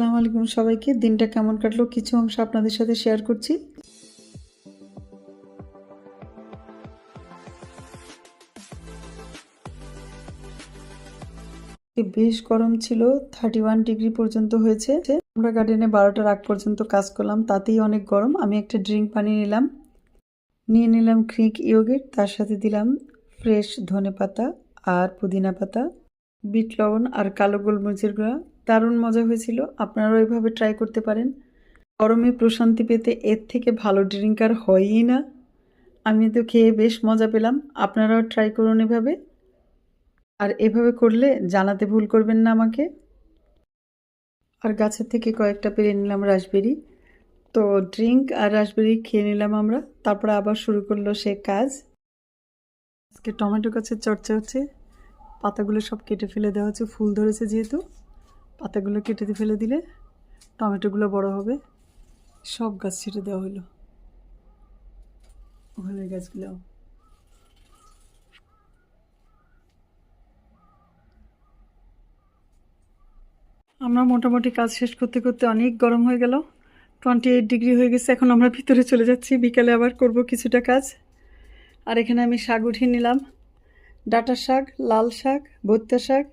আসসালামু আলাইকুম সবাইকে। দিনটা কেমন কাটলো কিছু অংশ আপনাদের সাথে শেয়ার করছি। বেশ গরম ছিল, 31 ডিগ্রি পর্যন্ত হয়েছে। আমরা গার্ডেনে 12টার আগ পর্যন্ত কাজ করলাম, তাতেই অনেক গরম। আমি একটা ড্রিঙ্ক বানিয়ে নিলাম গ্রিক ইয়োগurt, তার সাথে দিলাম ফ্রেশ ধনেপাতা আর পুদিনা পাতা, বিট লবণ আর কালো গোলমরিচের গুঁড়া। দারুণ মজা হয়েছিল, আপনারাও এভাবে ট্রাই করতে পারেন। গরমে প্রশান্তি পেতে এর থেকে ভালো ড্রিঙ্ক আর হয়ই না। আমি তো খেয়ে বেশ মজা পেলাম, আপনারাও ট্রাই করুন এভাবে। আর এভাবে করলে জানাতে ভুল করবেন না আমাকে। আর গাছের থেকে কয়েকটা পেরে নিলাম রাসবেরি। তো ড্রিঙ্ক আর রাসবেরি খেয়ে নিলাম আমরা, তারপরে আবার শুরু করলো সে কাজ। আজকে টমেটো গাছের চর্চা হচ্ছে। পাতাগুলো সব কেটে ফেলে দেওয়া হচ্ছে, ফুল ধরেছে যেহেতু পাতাগুলো কেটে ফেলে দিলে টমেটোগুলো বড় হবে। সব গাছ ছেটে দেওয়া হলো, ওখানের গাছগুলো। আমরা মোটামুটি কাজ শেষ করতে করতে অনেক গরম হয়ে গেল, 28 ডিগ্রি হয়ে গেছে। এখন আমরা ভিতরে চলে যাচ্ছি, বিকালে আবার করব কিছুটা কাজ। আর এখানে আমি শাক উঠিয়ে নিলাম, ডাঁটা শাক, লাল শাক, ভর্তা শাক,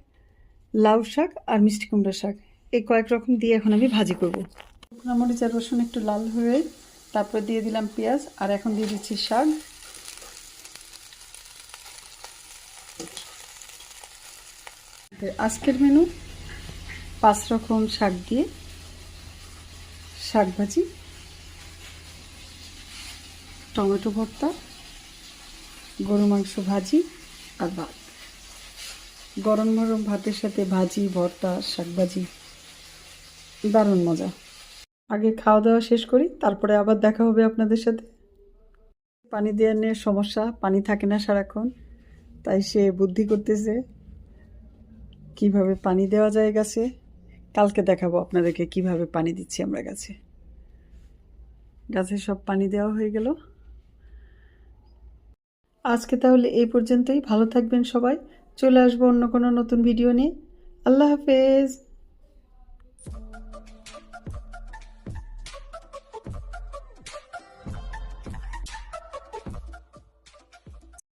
লাউ শাক আর মিষ্টি কুমড়া শাক। এই কয়েক রকম দিয়ে এখন আমি ভাজি করব। শুকনো মরিচ আর রসুন একটু লাল হয়ে তারপর দিয়ে দিলাম পেঁয়াজ, আর এখন দিয়ে দিচ্ছি শাক। আজকের মেনু 5 রকম শাক দিয়ে শাক ভাজি, টমেটো ভর্তা, গরু মাংস ভাজি আর ভাত। গরম গরম ভাতের সাথে ভাজি, ভর্তা, শাক ভাজি, দারুণ মজা। আগে খাওয়া দাওয়া শেষ করি, তারপরে আবার দেখা হবে আপনাদের সাথে। পানি দেওয়া নিয়ে সমস্যা, পানি থাকে না সারাক্ষণ, তাই সে বুদ্ধি করতেছে কিভাবে পানি দেওয়া যায় গাছে। কালকে দেখাবো আপনাদেরকে কিভাবে পানি দিচ্ছি আমরা গাছে। গাছে সব পানি দেওয়া হয়ে গেল। আজকে তাহলে এই পর্যন্তই। ভালো থাকবেন সবাই, চলে আসবো অন্য কোনো নতুন ভিডিও নিয়ে। আল্লাহ হাফেজ।